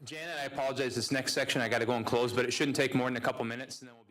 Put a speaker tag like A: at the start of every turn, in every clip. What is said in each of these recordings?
A: Janet, I apologize. This next section, I got to go and close, but it shouldn't take more than a couple minutes, and then we'll be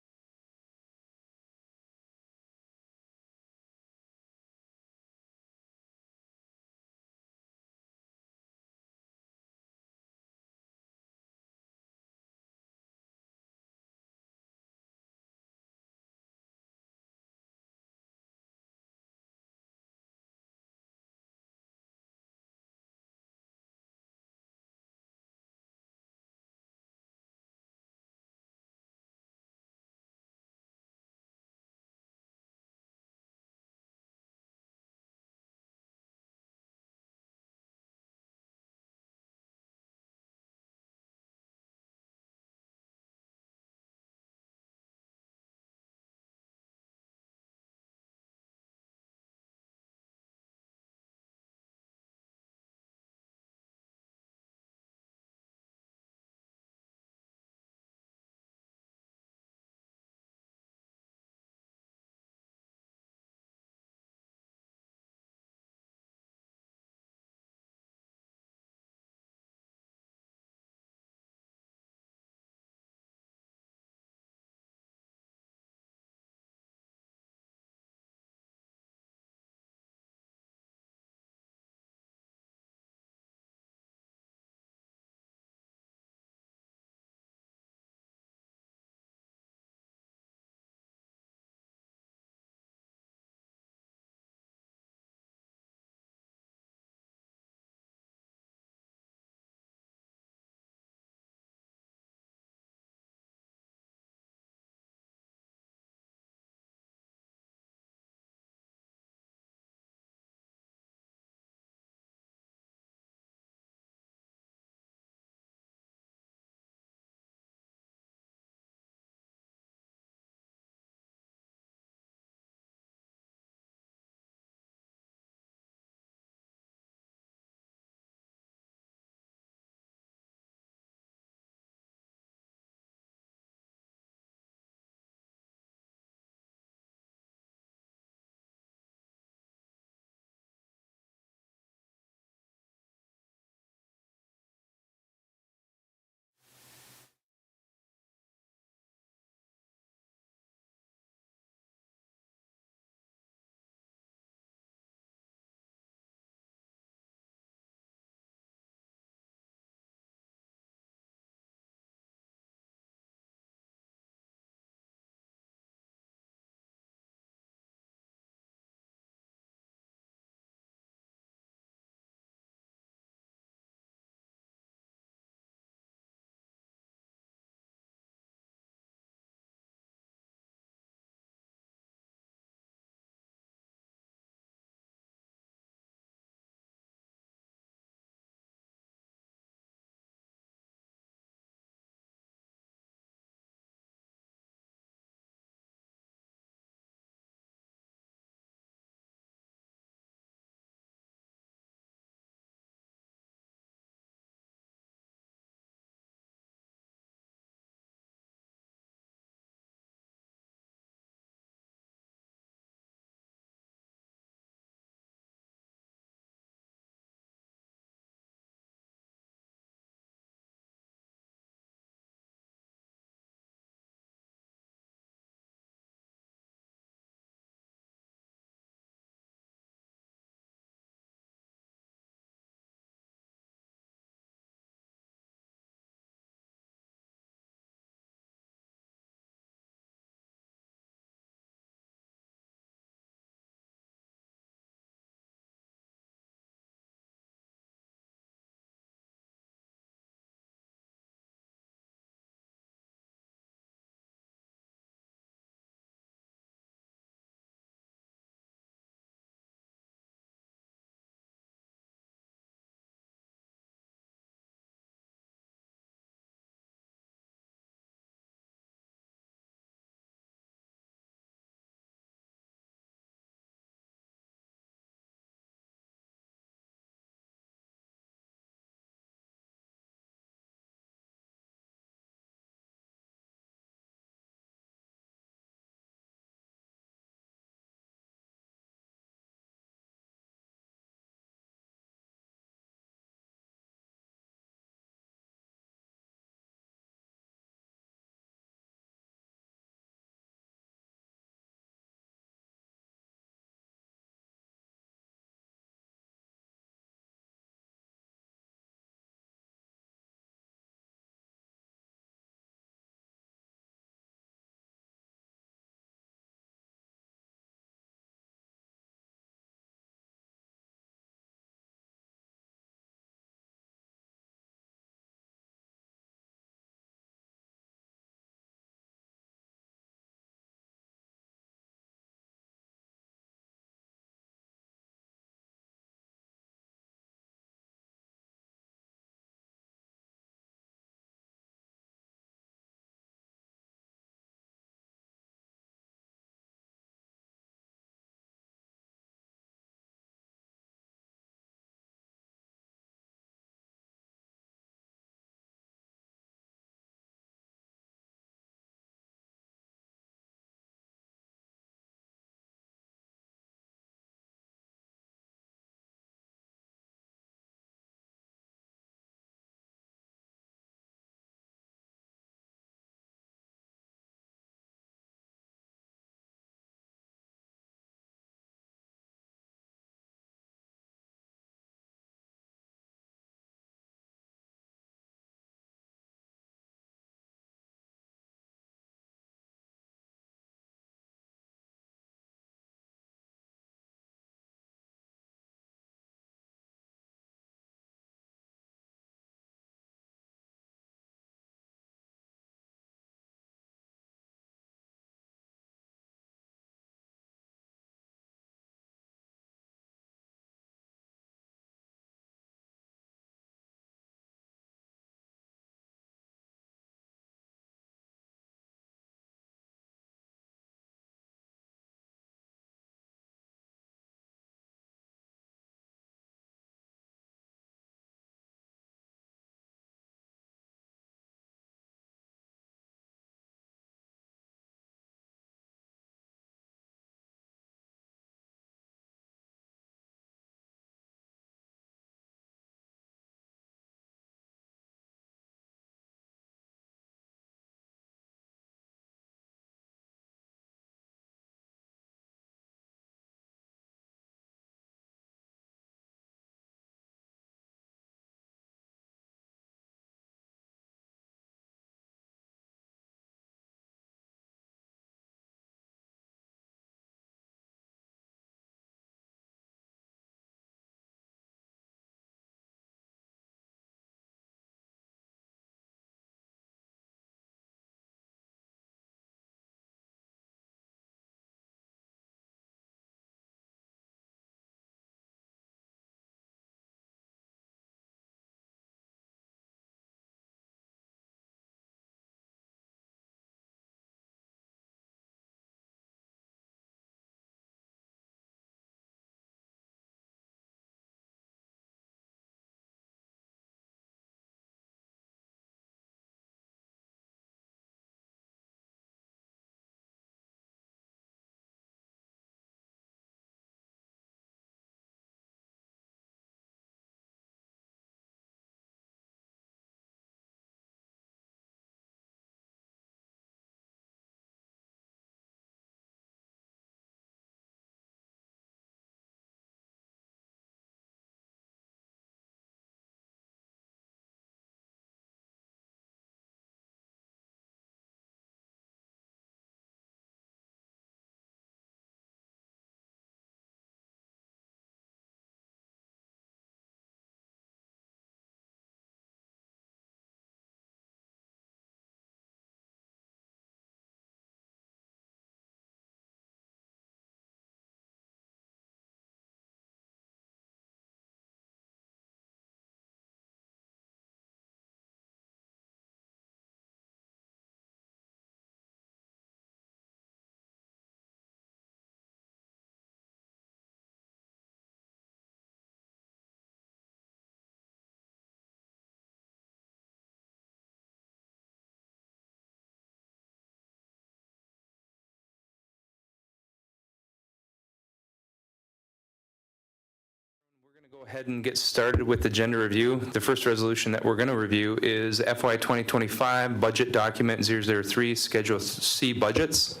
A: Go ahead and get started with agenda review. The first resolution that we're going to review is FY 2025 Budget Document 003, Schedule C Budgets.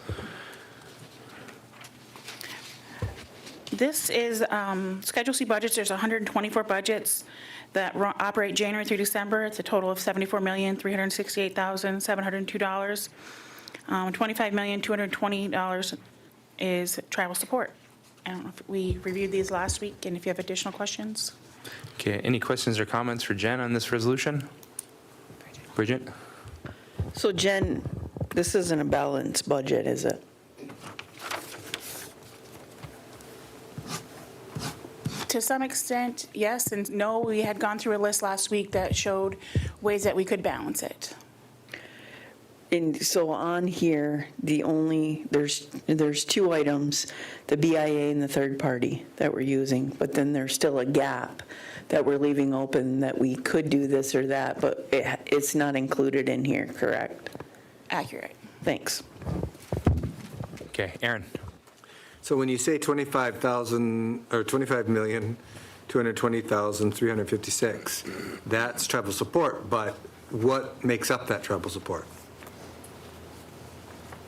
B: This is Schedule C budgets. There's 124 budgets that operate January through December. It's a total of $74,368,702. $25,220 is travel support. I don't know if we reviewed these last week, and if you have additional questions.
A: Okay, any questions or comments for Jen on this resolution? Bridget?
C: So Jen, this isn't a balanced budget, is it?
B: To some extent, yes and no. We had gone through a list last week that showed ways that we could balance it.
C: And so on here, there's two items, the BIA and the third party that we're using, but then there's still a gap that we're leaving open that we could do this or that, but it's not included in here, correct?
B: Accurate.
C: Thanks.
A: Okay, Aaron?
D: So when you say 25,000 or 25,220,356, that's travel support, but what makes up that travel support?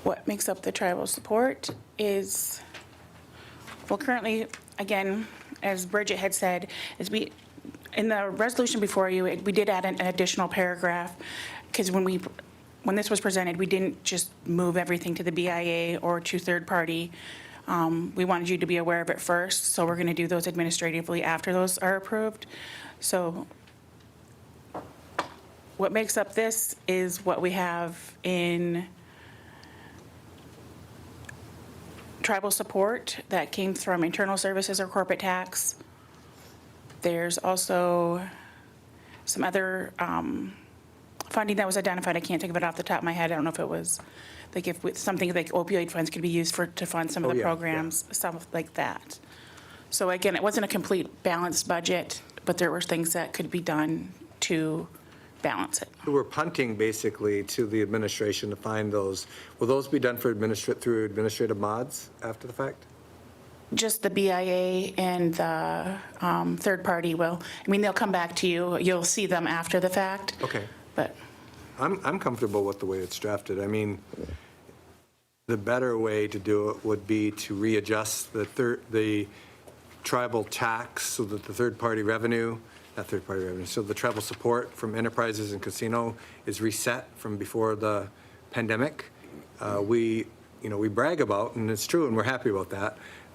B: What makes up the travel support is, well, currently, again, as Bridget had said, is in the resolution before you, we did add an additional paragraph, because when this was presented, we didn't just move everything to the BIA or to third party. We wanted you to be aware of it first, so we're going to do those administratively after those are approved. So what makes up this is what we have in tribal support that came from internal services or corporate tax. There's also some other funding that was identified. I can't think of it off the top of my head. I don't know if it was like if something like opioid funds could be used to fund some of the programs, stuff like that. So again, it wasn't a complete balanced budget, but there were things that could be done to balance it.
D: We're punting basically to the administration to find those. Will those be done through administrative mods after the fact?
B: Just the BIA and the third party will. I mean, they'll come back to you. You'll see them after the fact.
D: Okay.
B: But
D: I'm comfortable with the way it's drafted. I mean, the better way to do it would be to readjust the tribal tax so that the third-party revenue, so the travel support from enterprises and casino is reset from before the pandemic. We brag about, and it's true, and we're happy about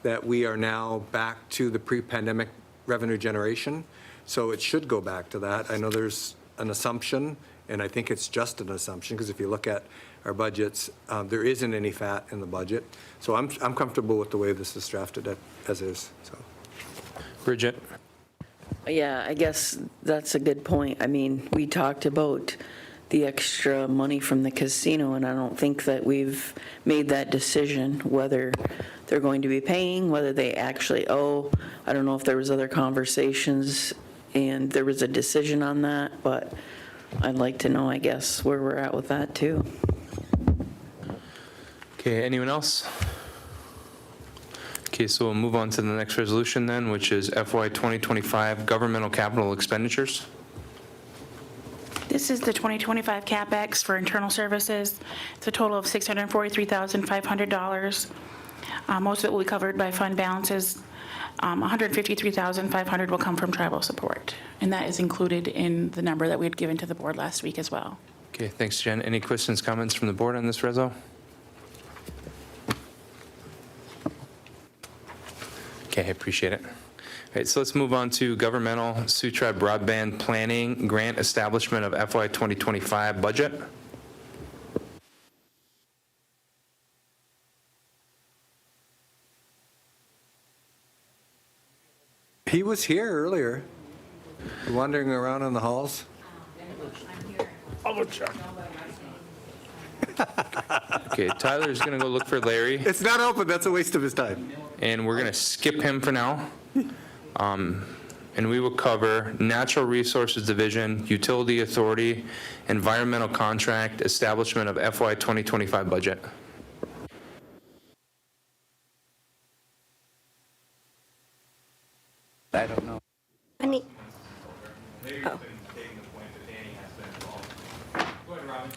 D: that we are now back to the pre-pandemic revenue generation. So it should go back to that. I know there's an assumption, and I think it's just an assumption, because if you look at our budgets, there isn't any fat in the budget. So I'm comfortable with the way this is drafted as is. So,
A: Bridget?
C: Yeah, I guess that's a good point. I mean, we talked about the extra money from the casino, and I don't think that we've made that decision, whether they're going to be paying, whether they actually owe. I don't know if there was other conversations and there was a decision on that, but I'd like to know, I guess, where we're at with that too.
A: Okay, anyone else? Okay, so we'll move on to the next resolution then, which is FY 2025 Governmental Capital Expenditures.
B: this is the 2025 CapEx for internal services. It's a total of $643,500. Most of it will be covered by fund balances. $153,500 will come from tribal support, and that is included in the number that we had given to the board last week as well.
A: Okay, thanks, Jen. Any questions, comments from the board on this reso? Okay, I appreciate it. All right, so let's move on to governmental Sioux Tribe broadband planning grant establishment of FY 2025 budget.
D: he was here earlier, wandering around in the halls.
A: Okay, Tyler's going to go look for Larry,
D: It's not open. That's a waste of his time.
A: and we're going to skip him for now. And we will cover Natural Resources Division, Utility Authority, Environmental Contract, Establishment of FY 2025 budget.
E: I don't know. I need,
A: Maybe
E: Oh.
A: been taking the point that Danny has been involved. Go ahead, Robin.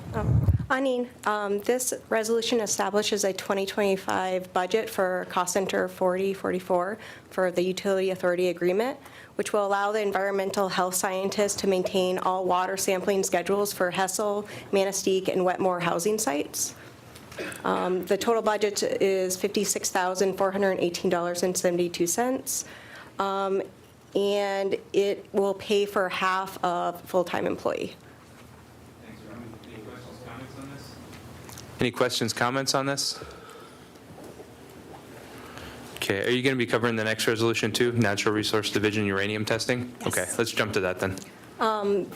E: This resolution establishes a 2025 budget for cost center 4044 for the utility authority agreement, which will allow the environmental health scientists to maintain all water sampling schedules for Hessel, Manistee, and Wetmore housing sites. The total budget is $56,418.72. And it will pay for half of full-time employee.
A: Thanks, Robin. Any questions, comments on this? Okay, are you going to be covering the next resolution too? Natural Resource Division uranium testing?
E: Yes.
A: Okay, let's jump to that then.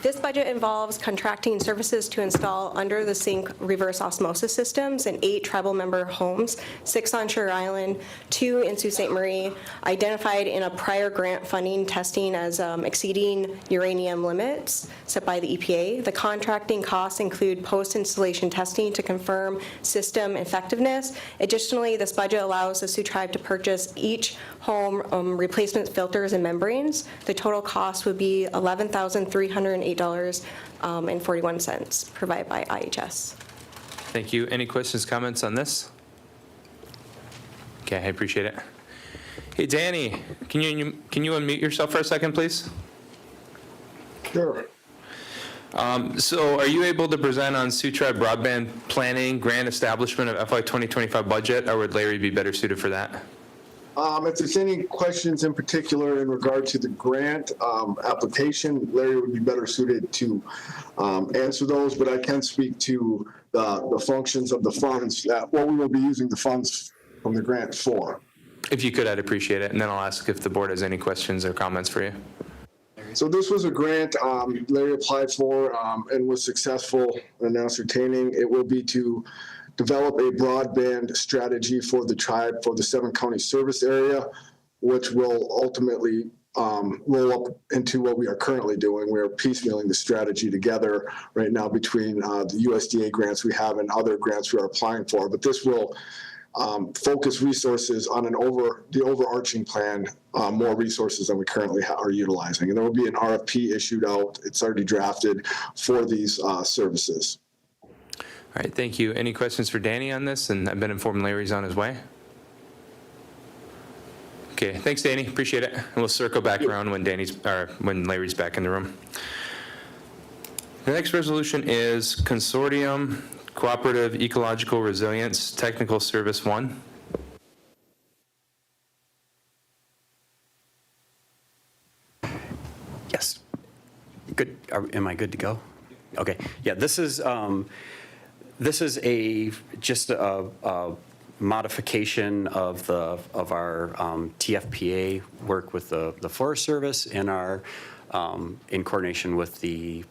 E: This budget involves contracting services to install under-the-sink reverse osmosis systems in 8 tribal member homes, 6 on Sugar Island, 2 in Sault Ste. Marie, identified in a prior grant funding testing as exceeding uranium limits set by the EPA. The contracting costs include post-installation testing to confirm system effectiveness. Additionally, this budget allows the Sioux Tribe to purchase each home replacement filters and membranes. The total cost would be $11,308.41 provided by IHS.
A: Thank you. Any questions, comments on this? Okay, I appreciate it. Hey, Danny, can you unmute yourself for a second, please?
F: Sure.
A: So are you able to present on Sioux Tribe broadband planning, grant establishment of FY 2025 budget, or would Larry be better suited for that?
F: If there's any questions in particular in regard to the grant application, Larry would be better suited to answer those, but I can speak to the functions of the funds, what we will be using the funds from the grant for.
A: If you could, I'd appreciate it, and then I'll ask if the board has any questions or comments for you.
F: So this was a grant Larry applied for and was successful in ascertaining. It will be to develop a broadband strategy for the tribe for the 7-county service area, which will ultimately roll up into what we are currently doing. We're piecemealing the strategy together right now between the USDA grants we have and other grants we are applying for. But this will focus resources on the overarching plan, more resources than we currently are utilizing. And there will be an RFP issued out. It's already drafted for these services.
A: All right, thank you. Any questions for Danny on this? And I've been informed Larry's on his way. Okay, thanks, Danny. Appreciate it. And we'll circle back around when when Larry's back in the room. The next resolution is Consortium Cooperative Ecological Resilience Technical Service 1.
G: Yes. Good. Am I good to go? Okay. Yeah, this is just a modification of our TFPA work with the Forest Service and our in coordination with the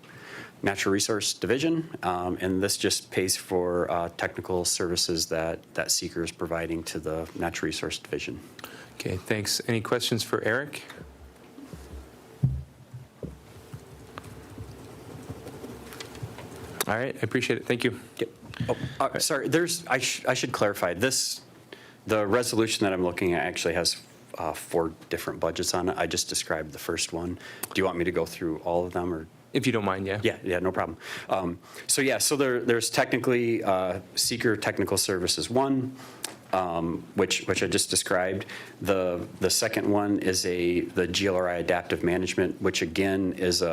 G: Natural Resource Division, and this just pays for technical services that Seeker is providing to the Natural Resource Division.
A: Okay, thanks. Any questions for Eric? All right, I appreciate it. Thank you.
G: Yep. Oh, sorry, I should clarify, the resolution that I'm looking at actually has 4 different budgets on it. I just described the first one. Do you want me to go through all of them, or?
A: If you don't mind, yeah.
G: Yeah, no problem. So there's technically Seeker Technical Services 1, which I just described. The second one is the GLRI Adaptive Management, which again is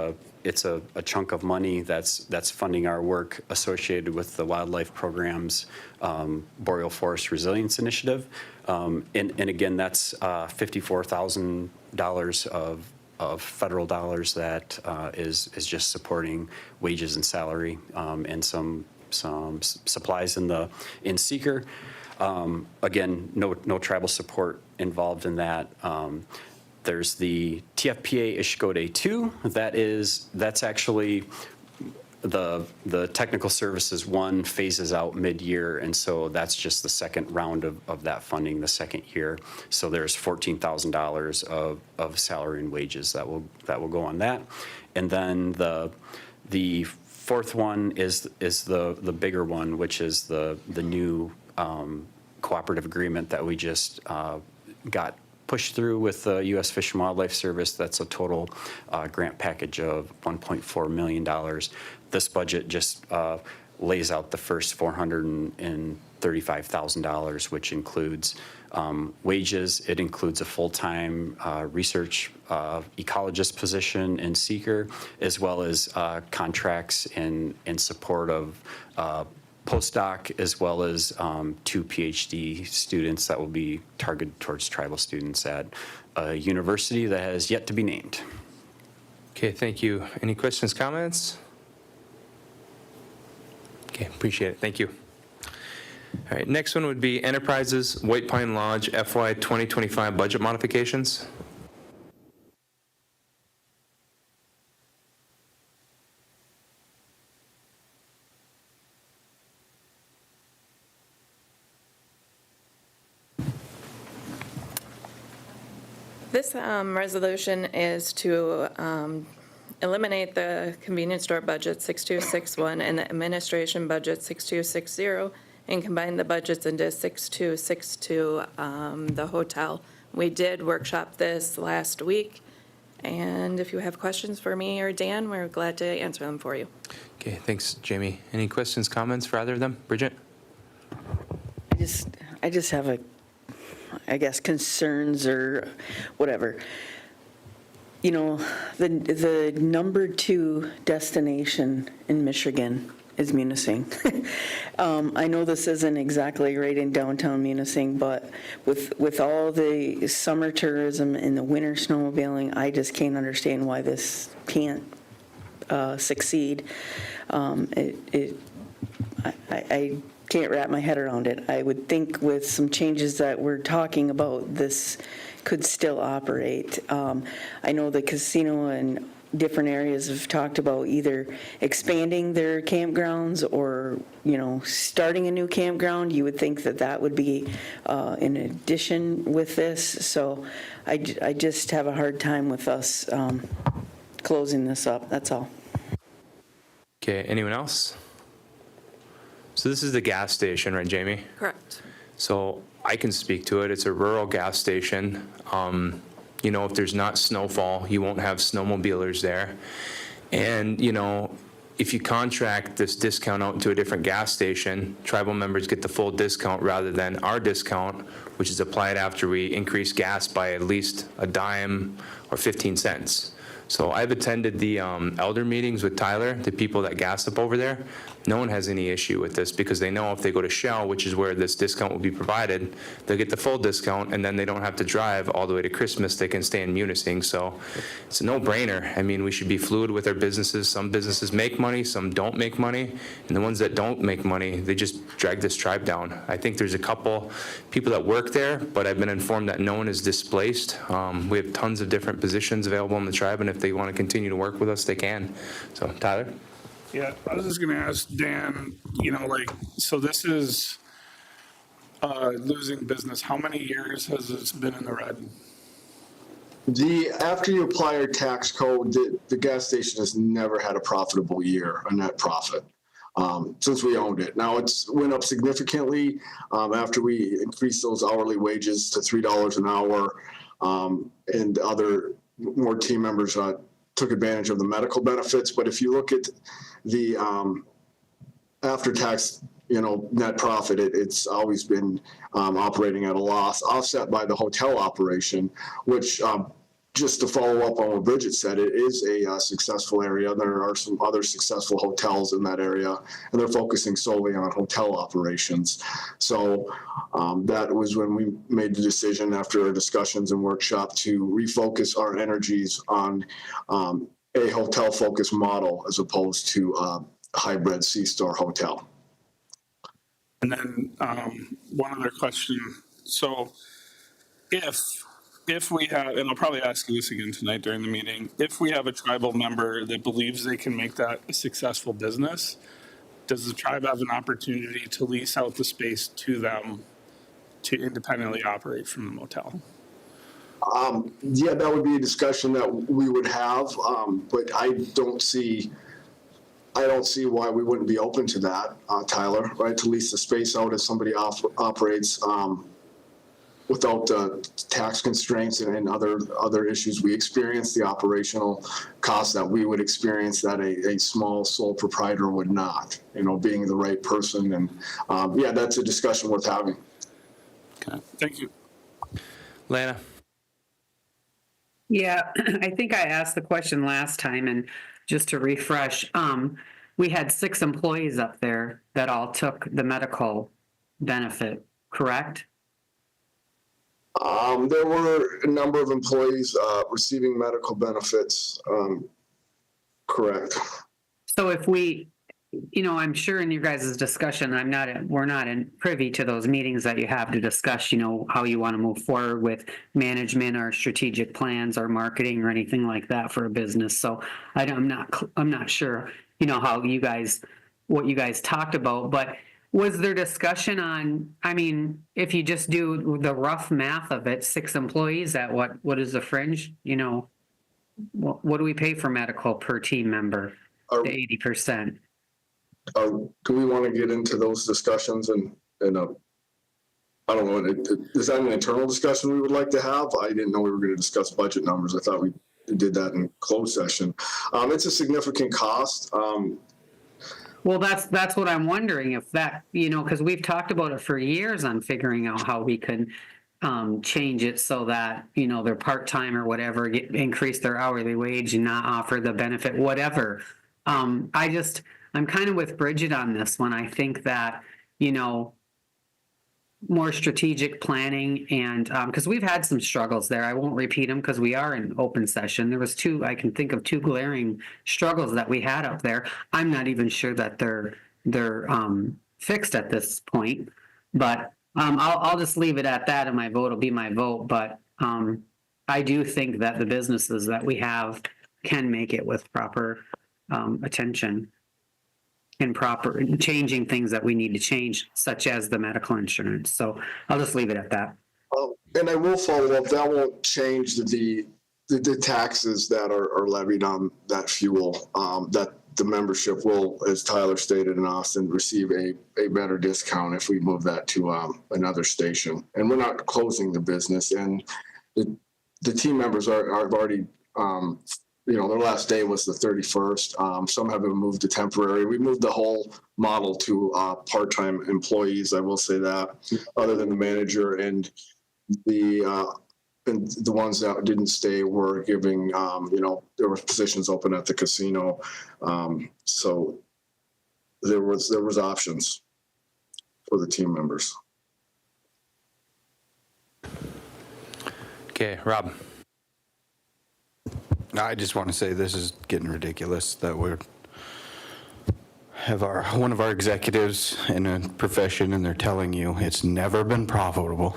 G: it's a chunk of money that's funding our work associated with the wildlife program's Boreal Forest Resilience Initiative. And again, that's $54,000 of federal dollars that is just supporting wages and salary and some supplies in Seeker. Again, no tribal support involved in that. There's the TFPA Ishkode 2. That's actually the technical services 1 phases out mid-year, and so that's just the second round of that funding, the second year. So there's $14,000 of salary and wages that will go on that. And then the fourth one is the bigger one, which is the new cooperative agreement that we just got pushed through with the U.S. Fish and Wildlife Service. That's a total grant package of $1.4 million. This budget just lays out the first $435,000, which includes wages. It includes a full-time research ecologist position in Seeker, as well as contracts in support of postdoc, as well as 2 PhD students that will be targeted towards tribal students at a university that has yet to be named.
A: Okay, thank you. Any questions, comments? Okay, appreciate it. Thank you. All right, next one would be Enterprises White Pine Lodge FY 2025 budget modifications.
H: This resolution is to eliminate the convenience store budget 6261 and the administration budget 6260 and combine the budgets into 6262, the hotel. We did workshop this last week, and if you have questions for me or Dan, we're glad to answer them for you.
A: Okay, thanks, Jamie. Any questions, comments for either of them? Bridget?
C: I just have I guess, concerns or whatever. You know, the number 2 destination in Michigan is Munising. I know this isn't exactly right in downtown Munising, but with all the summer tourism and the winter snowmobiling, I just can't understand why this can't succeed. I can't wrap my head around it. I would think with some changes that we're talking about, this could still operate. I know the casino and different areas have talked about either expanding their campgrounds or, you know, starting a new campground. You would think that that would be in addition with this. So I just have a hard time with us closing this up. That's all.
A: Okay, anyone else? So this is the gas station, right, Jamie?
H: Correct.
A: So I can speak to it. It's a rural gas station. You know, if there's not snowfall, you won't have snowmobilers there. And, you know, if you contract this discount out to a different gas station, tribal members get the full discount rather than our discount, which is applied after we increase gas by at least a dime or 15 cents. So I've attended the elder meetings with Tyler, the people that gas up over there. No one has any issue with this because they know if they go to Shell, which is where this discount will be provided, they'll get the full discount and then they don't have to drive all the way to Christmas. They can stay in Munising. So it's a no-brainer. I mean, we should be fluid with our businesses. Some businesses make money, some don't make money. And the ones that don't make money, they just drag this tribe down. I think there's a couple people that work there, but I've been informed that no one is displaced. We have tons of different positions available in the tribe, and if they want to continue to work with us, they can. So, Tyler?
I: Yeah, I was just gonna ask Dan, you know, like, so this is losing business. How many years has this been in the red?
F: After you apply your tax code, the gas station has never had a profitable year, a net profit, since we owned it. Now it's went up significantly after we increased those hourly wages to $3 an hour, and other more team members took advantage of the medical benefits. But if you look at the after-tax, you know, net profit, it's always been operating at a loss, offset by the hotel operation, which just to follow up on what Bridget said, it is a successful area. There are some other successful hotels in that area, and they're focusing solely on hotel operations. So that was when we made the decision after our discussions and workshop to refocus our energies on a hotel-focused model as opposed to a hybrid C-store hotel.
I: And then one other question. So if we have, and I'll probably ask you this again tonight during the meeting, if we have a tribal member that believes they can make that a successful business, does the tribe have an opportunity to lease out the space to them to independently operate from the motel?
F: Yeah, that would be a discussion that we would have, but I don't see why we wouldn't be open to that, Tyler, right? To lease the space out if somebody operates without tax constraints and other issues we experience, the operational costs that we would experience that a small sole proprietor would not, being the right person. And yeah, that's a discussion worth having.
I: Okay, thank you.
A: Lana?
J: Yeah, I think I asked the question last time, and just to refresh, we had 6 employees up there that all took the medical benefit, correct?
F: There were a number of employees receiving medical benefits, correct.
J: So if we, I'm sure in your guys' discussion, we're not in privy to those meetings that you have to discuss, how you want to move forward with management or strategic plans or marketing or anything like that for a business. So I'm not sure, how what you guys talked about, but was there discussion on, if you just do the rough math of it, 6 employees at what is the fringe, what do we pay for medical per team member? The 80%.
F: Do we want to get into those discussions and I don't know, is that an internal discussion we would like to have? I didn't know we were going to discuss budget numbers. I thought we did that in closed session. It's a significant cost.
J: Well, that's what I'm wondering, if that, because we've talked about it for years on figuring out how we can change it so that, they're part-time or whatever, increase their hourly wage and not offer the benefit, whatever. I'm kind of with Bridget on this one. I think that, more strategic planning and, because we've had some struggles there. I won't repeat them because we are in open session. There was I can think of 2 glaring struggles that we had up there. I'm not even sure that they're fixed at this point, but I'll just leave it at that, and my vote will be my vote. But I do think that the businesses that we have can make it with proper attention and proper changing things that we need to change, such as the medical insurance. So I'll just leave it at that.
F: And I will follow up. That won't change the taxes that are levied on that fuel. That the membership will, as Tyler stated in Austin, receive a better discount if we move that to another station. And we're not closing the business. And the team members have already. Their last day was the 31st. Some have been moved to temporary. We moved the whole model to part-time employees. I will say that, other than the manager and the ones that didn't stay were giving. There were positions open at the casino, so there was options for the team members.
A: Okay, Rob?
K: I just want to say this is getting ridiculous that we have one of our executives in a profession and they're telling you it's never been profitable.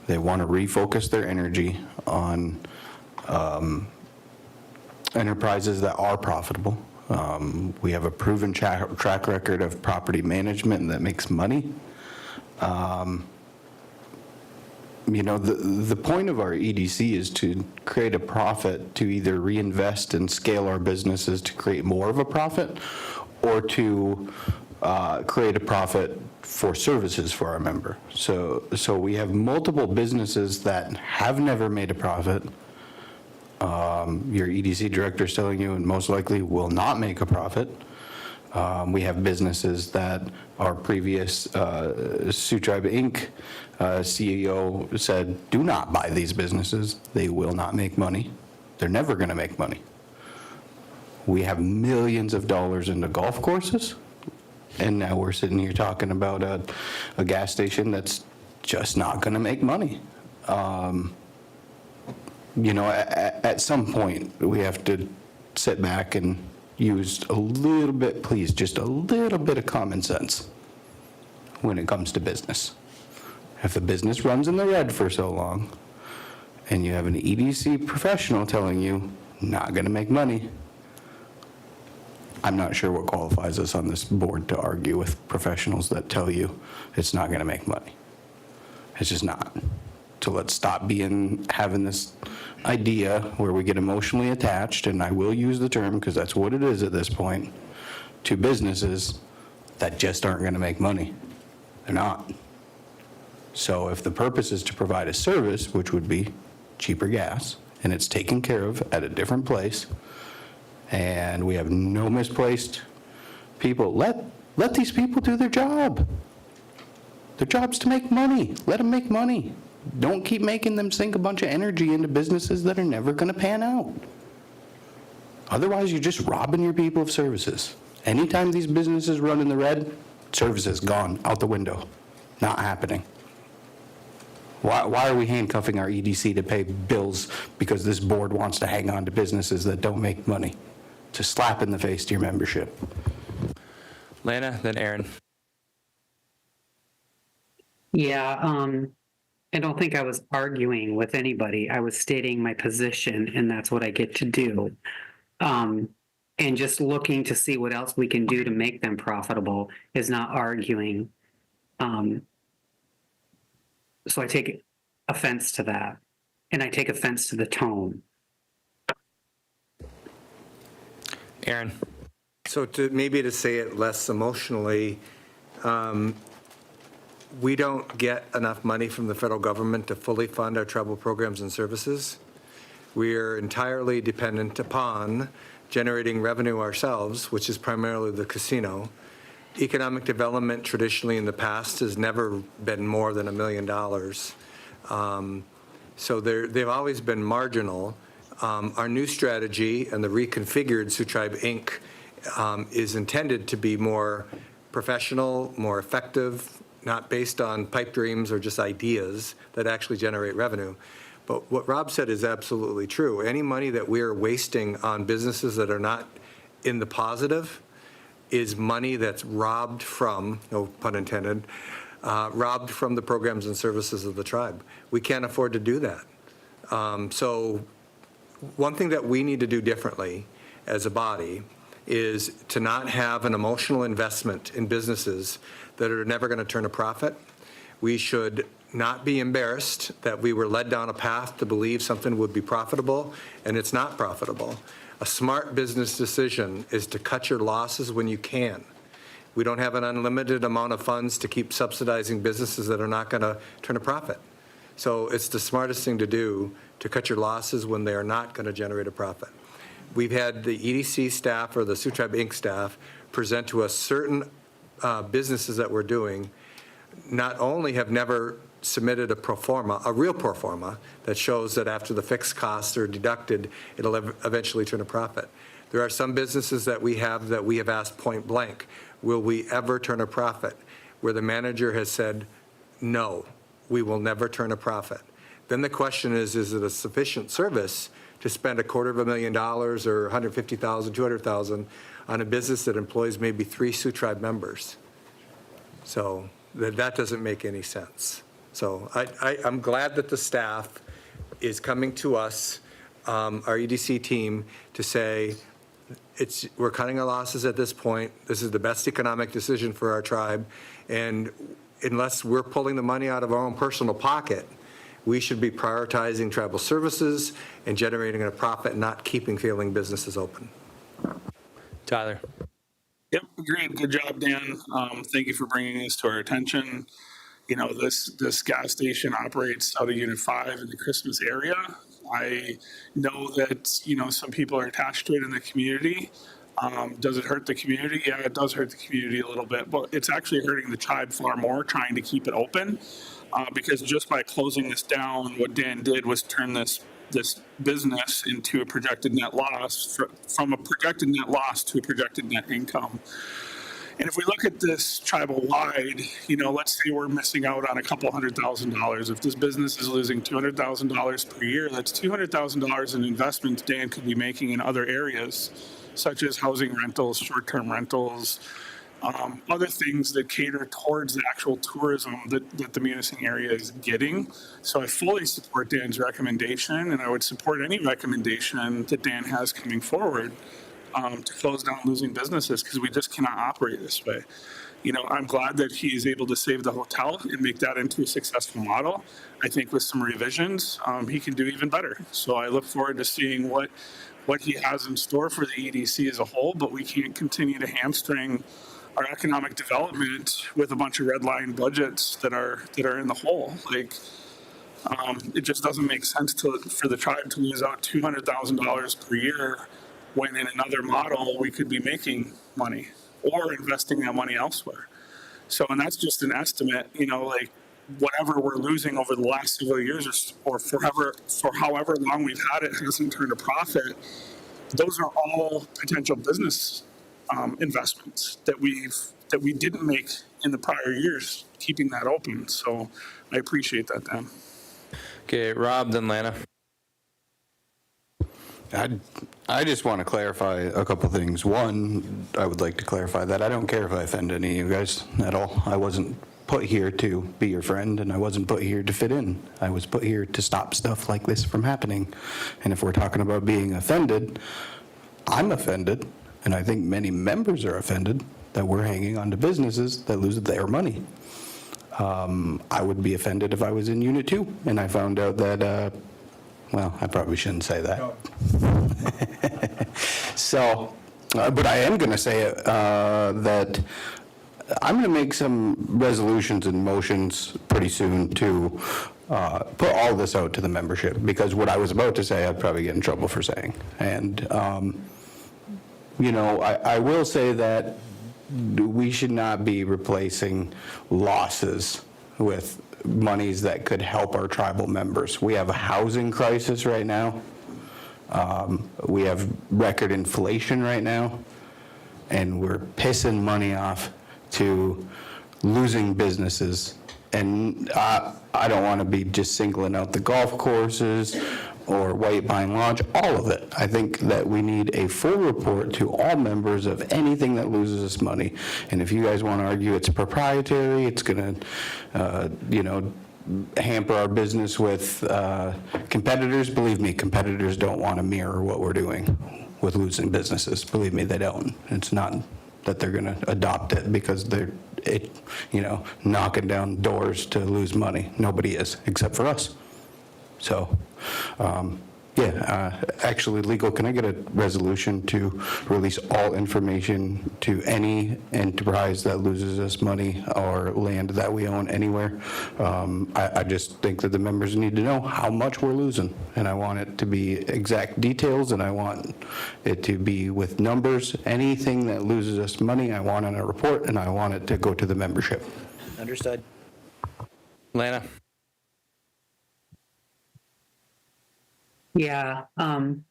K: They want to refocus their energy on enterprises that are profitable. We have a proven track record of property management that makes money. The point of our EDC is to create a profit, to either reinvest and scale our businesses to create more of a profit, or to create a profit for services for our member. So we have multiple businesses that have never made a profit. Your EDC director is telling you and most likely will not make a profit. We have businesses that our previous Sioux Tribe Inc. CEO said, do not buy these businesses. They will not make money. They're never going to make money. We have millions of dollars into golf courses, and now we're sitting here talking about a gas station that's just not going to make money. At some point, we have to sit back and use a little bit, please, just a little bit of common sense when it comes to business. If the business runs in the red for so long, and you have an EDC professional telling you, not going to make money, I'm not sure what qualifies us on this board to argue with professionals that tell you it's not going to make money. It's just not. So let's stop having this idea where we get emotionally attached, and I will use the term because that's what it is at this point, to businesses that just aren't going to make money. They're not. So if the purpose is to provide a service, which would be cheaper gas, and it's taken care of at a different place, and we have no misplaced people, let these people do their job. Their job's to make money. Let them make money. Don't keep making them sink a bunch of energy into businesses that are never going to pan out. Otherwise, you're just robbing your people of services. Anytime these businesses run in the red, services gone, out the window. Not happening. Why are we handcuffing our EDC to pay bills because this board wants to hang on to businesses that don't make money? It's a slap in the face to your membership.
A: Lana, then Aaron.
J: Yeah, I don't think I was arguing with anybody. I was stating my position, and that's what I get to do. And just looking to see what else we can do to make them profitable is not arguing. So I take offense to that, and I take offense to the tone.
A: Aaron.
D: So maybe to say it less emotionally, we don't get enough money from the federal government to fully fund our tribal programs and services. We are entirely dependent upon generating revenue ourselves, which is primarily the casino. Economic development traditionally in the past has never been more than $1 million. So they've always been marginal. Our new strategy and the reconfigured Sioux Tribe Inc. Is intended to be more professional, more effective, not based on pipe dreams or just ideas that actually generate revenue. But what Rob said is absolutely true. Any money that we are wasting on businesses that are not in the positive is money that's robbed from, no pun intended, robbed from the programs and services of the tribe. We can't afford to do that. So one thing that we need to do differently as a body is to not have an emotional investment in businesses that are never going to turn a profit. We should not be embarrassed that we were led down a path to believe something would be profitable, and it's not profitable. A smart business decision is to cut your losses when you can. We don't have an unlimited amount of funds to keep subsidizing businesses that are not going to turn a profit. So it's the smartest thing to do to cut your losses when they are not going to generate a profit. We've had the EDC staff or the Sioux Tribe Inc. staff present to us certain businesses that we're doing, not only have never submitted a pro forma, a real pro forma, that shows that after the fixed costs are deducted, it'll eventually turn a profit. There are some businesses that we have asked point blank, will we ever turn a profit? Where the manager has said, no, we will never turn a profit. Then the question is it a sufficient service to spend $250,000 or $150,000, $200,000 on a business that employs maybe 3 Sioux Tribe members? So that doesn't make any sense. So I'm glad that the staff is coming to us, our EDC team, to say, we're cutting our losses at this point. This is the best economic decision for our tribe. And unless we're pulling the money out of our own personal pocket, we should be prioritizing tribal services and generating a profit, not keeping failing businesses open.
A: Tyler.
I: Yep, agreed. Good job, Dan. Thank you for bringing this to our attention. You know, this gas station operates out of Unit 5 in the Christmas area. I know that, you know, some people are attached to it in the community. Does it hurt the community? Yeah, it does hurt the community a little bit, but it's actually hurting the tribe far more trying to keep it open. Because just by closing this down, what Dan did was turn this business into a projected net loss, from a projected net loss to a projected net income. And if we look at this tribal-wide, you know, let's say we're missing out on a couple $100,000. If this business is losing $200,000 per year, that's $200,000 in investments Dan could be making in other areas, such as housing rentals, short-term rentals, other things that cater towards the actual tourism that the Munising area is getting. So I fully support Dan's recommendation, and I would support any recommendation that Dan has coming forward to close down losing businesses, because we just cannot operate this way. You know, I'm glad that he's able to save the hotel and make that into a successful model. I think with some revisions, he can do even better. So I look forward to seeing what he has in store for the EDC as a whole, but we can't continue to hamstring our economic development with a bunch of red line budgets that are in the hole. Like, it just doesn't make sense for the tribe to lose out $200,000 per year when in another model we could be making money or investing that money elsewhere. So, and that's just an estimate, like whatever we're losing over the last several years or for however long we've had it hasn't turned a profit. Those are all potential business investments that we didn't make in the prior years, keeping that open. So I appreciate that, Dan.
A: Okay, Rob, then Lana.
K: I just want to clarify a couple things. One, I would like to clarify that I don't care if I offend any of you guys at all. I wasn't put here to be your friend, and I wasn't put here to fit in. I was put here to stop stuff like this from happening. And if we're talking about being offended, I'm offended, and I think many members are offended that we're hanging on to businesses that lose their money. I would be offended if I was in Unit 2 and I found out that, well, I probably shouldn't say that. So, but I am going to say that I'm going to make some resolutions and motions pretty soon to put all this out to the membership, because what I was about to say I'd probably get in trouble for saying. And, I will say that we should not be replacing losses with monies that could help our tribal members. We have a housing crisis right now. We have record inflation right now, and we're pissing money off to losing businesses. And I don't want to be just singling out the golf courses or White Pine Lodge, all of it. I think that we need a full report to all members of anything that loses us money. And if you guys want to argue it's proprietary, it's going to, hamper our business with competitors, believe me, competitors don't want to mirror what we're doing with losing businesses. Believe me, they don't. It's not that they're going to adopt it because they're, knocking down doors to lose money. Nobody is, except for us. So, actually, legal, can I get a resolution to release all information to any enterprise that loses us money or land that we own anywhere? I just think that the members need to know how much we're losing, and I want it to be exact details, and I want it to be with numbers. Anything that loses us money, I want in a report, and I want it to go to the membership.
L: Understood.
A: Lana.
J: Yeah, I'm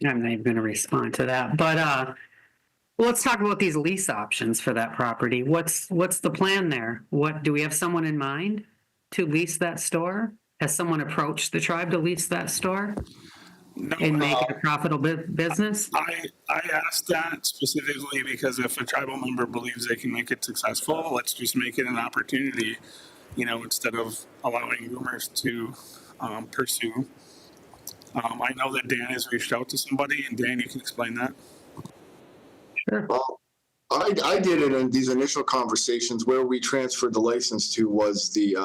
J: not even going to respond to that, but let's talk about these lease options for that property. What's the plan there? What, do we have someone in mind to lease that store? Has someone approached the tribe to lease that store
I: No,
J: and make it a profitable business?
I: I asked that specifically because if a tribal member believes they can make it successful, let's just make it an opportunity, instead of allowing rumors to pursue. I know that Dan has reached out to somebody, and Dan, you can explain that.
J: Sure.
F: Well, I did it in these initial conversations. Where we transferred the license to was the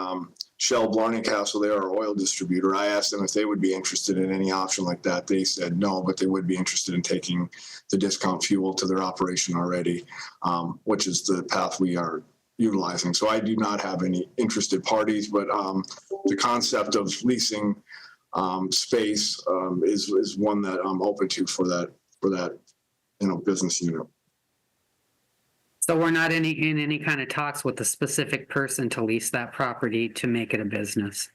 F: Shell Blarney Castle. They are our oil distributor. I asked them if they would be interested in any option like that. They said no, but they would be interested in taking the discount fuel to their operation already, which is the path we are utilizing. So I do not have any interested parties, but the concept of leasing space is one that I'm open to for that business unit.
J: So we're not in any kind of talks with a specific person to lease that property to make it a business?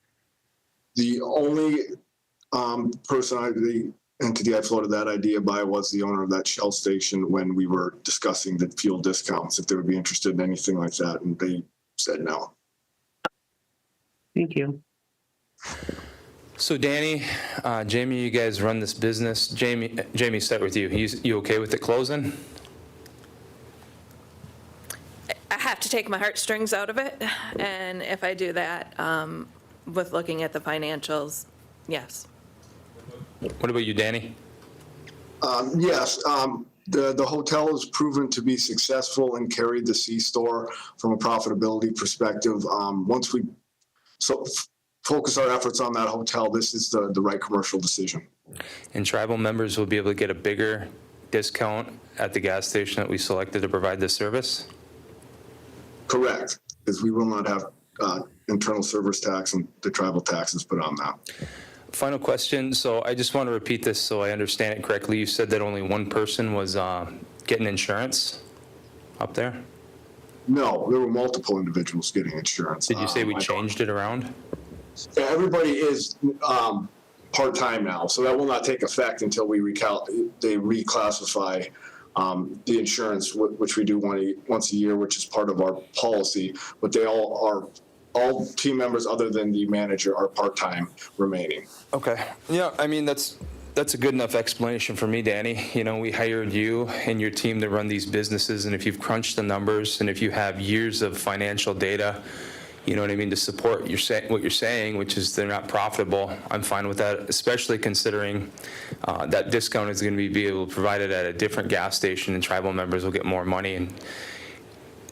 F: The only the entity I floated that idea by was the owner of that Shell station when we were discussing the fuel discounts, if they would be interested in anything like that, and they said no.
J: Thank you.
A: So Danny, Jamie, you guys run this business. Jamie, start with you. You okay with it closing?
H: I have to take my heartstrings out of it, and if I do that, with looking at the financials, yes.
A: What about you, Danny?
F: Yes, the hotel has proven to be successful and carried the C-store from a profitability perspective. Once we focus our efforts on that hotel, this is the right commercial decision.
A: And tribal members will be able to get a bigger discount at the gas station that we selected to provide this service?
F: Correct, because we will not have internal service tax and the tribal taxes put on that.
A: Final question. So I just want to repeat this so I understand it correctly. You said that only one person was getting insurance up there?
F: No, there were multiple individuals getting insurance.
A: Did you say we
F: I don't-
A: changed it around?
F: Yeah, everybody is part-time now, so that will not take effect until they reclassify the insurance, which we do once a year, which is part of our policy. But they all team members other than the manager are part-time remaining.
A: Okay. Yeah, I mean, that's a good enough explanation for me, Danny. You know, we hired you and your team to run these businesses, and if you've crunched the numbers and if you have years of financial data, you know what I mean, to support what you're saying, which is they're not profitable, I'm fine with that, especially considering that discount is going to be able to provide it at a different gas station and tribal members will get more money. And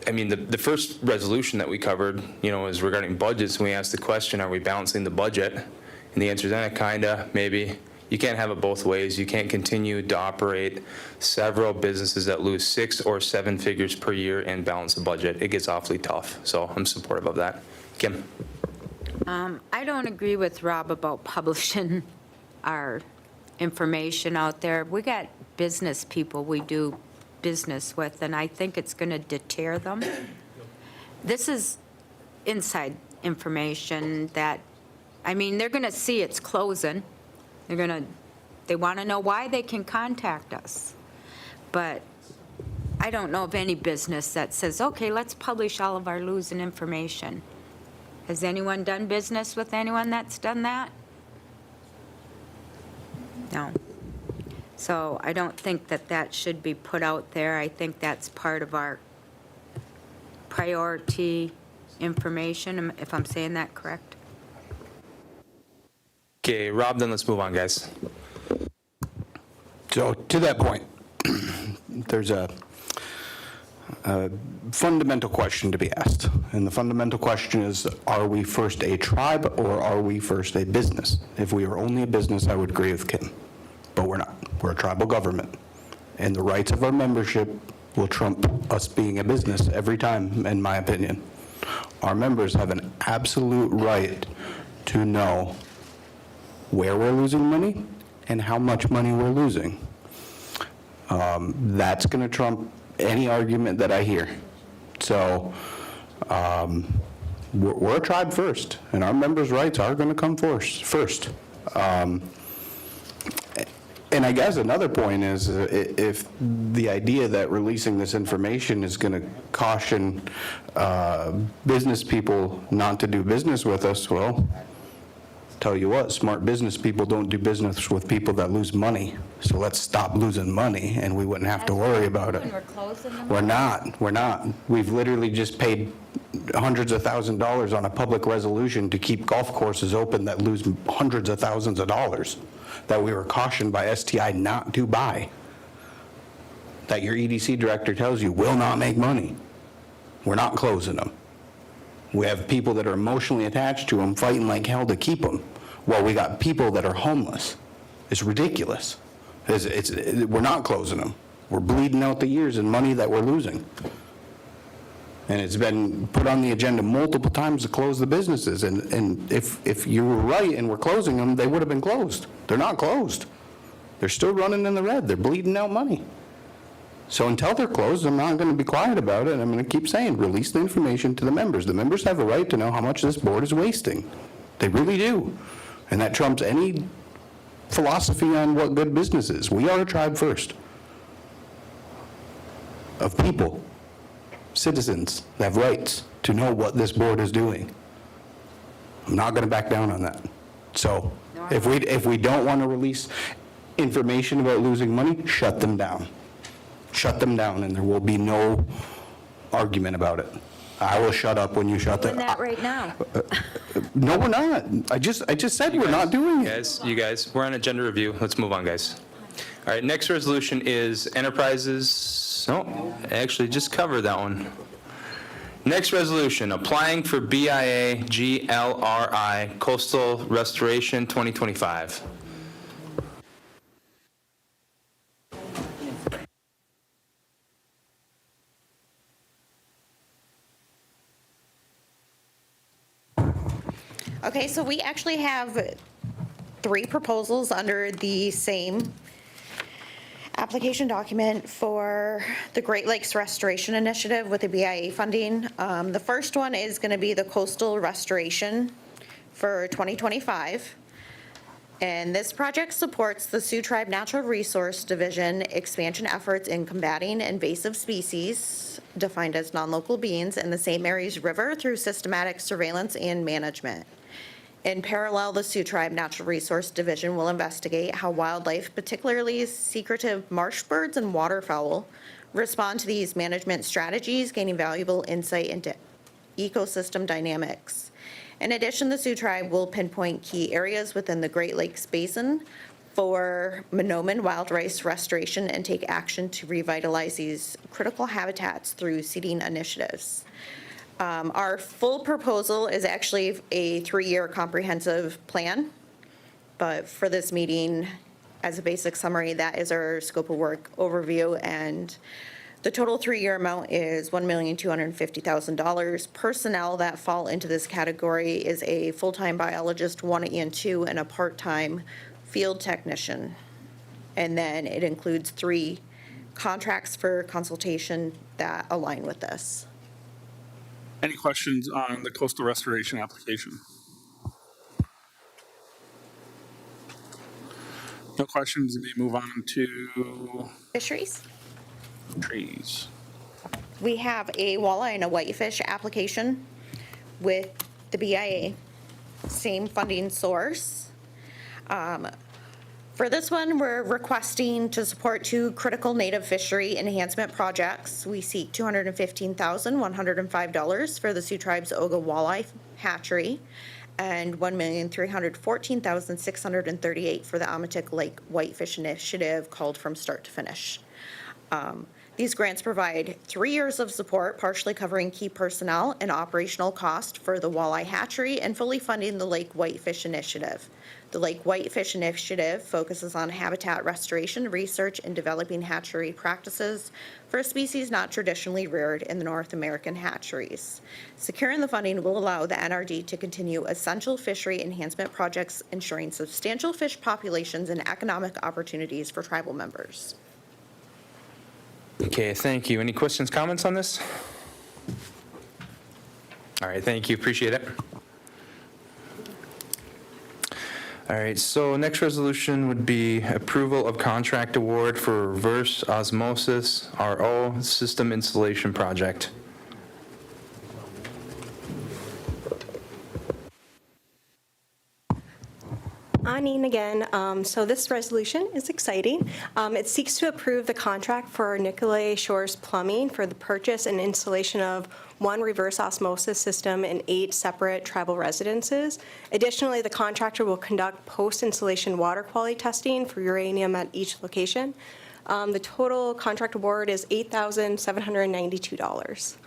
A: I mean, the first resolution that we covered, you know, is regarding budgets, and we asked the question, are we balancing the budget? And the answer is, kinda, maybe. You can't have it both ways. You can't continue to operate several businesses that lose 6 or 7 figures per year and balance the budget. It gets awfully tough, so I'm supportive of that. Kim?
L: I don't agree with Rob about publishing our information out there. We got business people we do business with, and I think it's going to deter them. This is inside information that, I mean, they're going to see it's closing. They want to know why they can contact us. But I don't know of any business that says, okay, let's publish all of our losing information. Has anyone done business with anyone that's done that? No. So I don't think that should be put out there. I think that's part of our priority information, if I'm saying that correct.
A: Okay, Rob, then let's move on, guys.
K: So to that point, there's a fundamental question to be asked. And the fundamental question is, are we first a tribe or are we first a business? If we were only a business, I would agree with Kim. But we're not. We're a tribal government. And the rights of our membership will trump us being a business every time, in my opinion. Our members have an absolute right to know where we're losing money and how much money we're losing. That's going to trump any argument that I hear. So we're a tribe first, and our members' rights are going to come first. And I guess another point is, if the idea that releasing this information is going to caution business people not to do business with us, well, tell you what, smart business people don't do business with people that lose money. So let's stop losing money, and we wouldn't have to worry about it.
L: We're closing them.
K: We're not. We've literally just paid hundreds of thousands of dollars on a public resolution to keep golf courses open that lose hundreds of thousands of dollars, that we were cautioned by STI not to buy, that your EDC director tells you will not make money. We're not closing them. We have people that are emotionally attached to them, fighting like hell to keep them. Well, we got people that are homeless. It's ridiculous. We're not closing them. We're bleeding out the years and money that we're losing. And it's been put on the agenda multiple times to close the businesses. And if you were right and we're closing them, they would have been closed. They're not closed. They're still running in the red. They're bleeding out money. So until they're closed, I'm not going to be quiet about it. I'm going to keep saying, release the information to the members. The members have a right to know how much this board is wasting. They really do. And that trumps any philosophy on what good business is. We are a tribe first of people, citizens that have rights to know what this board is doing. I'm not going to back down on that. So if we don't want to release information about losing money, shut them down. Shut them down, and there will be no argument about it. I will shut up when you shut them.
L: Doing that right now.
K: No, we're not. I just said we're not doing it.
A: You guys, we're on agenda review. Let's move on, guys. All right, next resolution is enterprises. No, actually, just cover that one. Next resolution, applying for BIA GLRI Coastal Restoration 2025.
M: Okay, so we actually have 3 proposals under the same application document for the Great Lakes Restoration Initiative with the BIA funding. The first one is going to be the coastal restoration for 2025. And this project supports the Sioux Tribe Natural Resource Division expansion efforts in combating invasive species, defined as non-local beings, in the St. Mary's River through systematic surveillance and management. In parallel, the Sioux Tribe Natural Resource Division will investigate how wildlife, particularly secretive marsh birds and waterfowl, respond to these management strategies, gaining valuable insight into ecosystem dynamics. In addition, the Sioux Tribe will pinpoint key areas within the Great Lakes Basin for monoman wild rice restoration and take action to revitalize these critical habitats through seeding initiatives. Our full proposal is actually a 3-year comprehensive plan, but for this meeting, as a basic summary, that is our scope of work overview, and the total 3-year amount is $1,250,000. Personnel that fall into this category is a full-time biologist 1 and 2 and a part-time field technician. And then it includes 3 contracts for consultation that align with this.
I: Any questions on the coastal restoration application? No questions, we move on to
M: Fisheries.
I: trees.
M: We have a walleye and a whitefish application with the BIA, same funding source. For this one, we're requesting to support 2 critical native fishery enhancement projects. We seek $215,105 for the Sioux Tribe's Oga Walleye Hatchery and $1,314,638 for the Amatik Lake Whitefish Initiative called From Start to Finish. These grants provide 3 years of support, partially covering key personnel and operational cost for the walleye hatchery and fully funding the Lake Whitefish Initiative. The Lake Whitefish Initiative focuses on habitat restoration, research, and developing hatchery practices for species not traditionally reared in the North American hatcheries. Securing the funding will allow the NRD to continue essential fishery enhancement projects, ensuring substantial fish populations and economic opportunities for tribal members.
A: Okay, thank you. Any questions, comments on this? All right, thank you, appreciate it. All right, so next resolution would be approval of contract award for reverse osmosis RO system installation project.
E: Anine again. So this resolution is exciting. It seeks to approve the contract for Nicolay Shores Plumbing for the purchase and installation of 1 reverse osmosis system in 8 separate tribal residences. Additionally, the contractor will conduct post-installation water quality testing for uranium at each location. The total contract award is $8,792.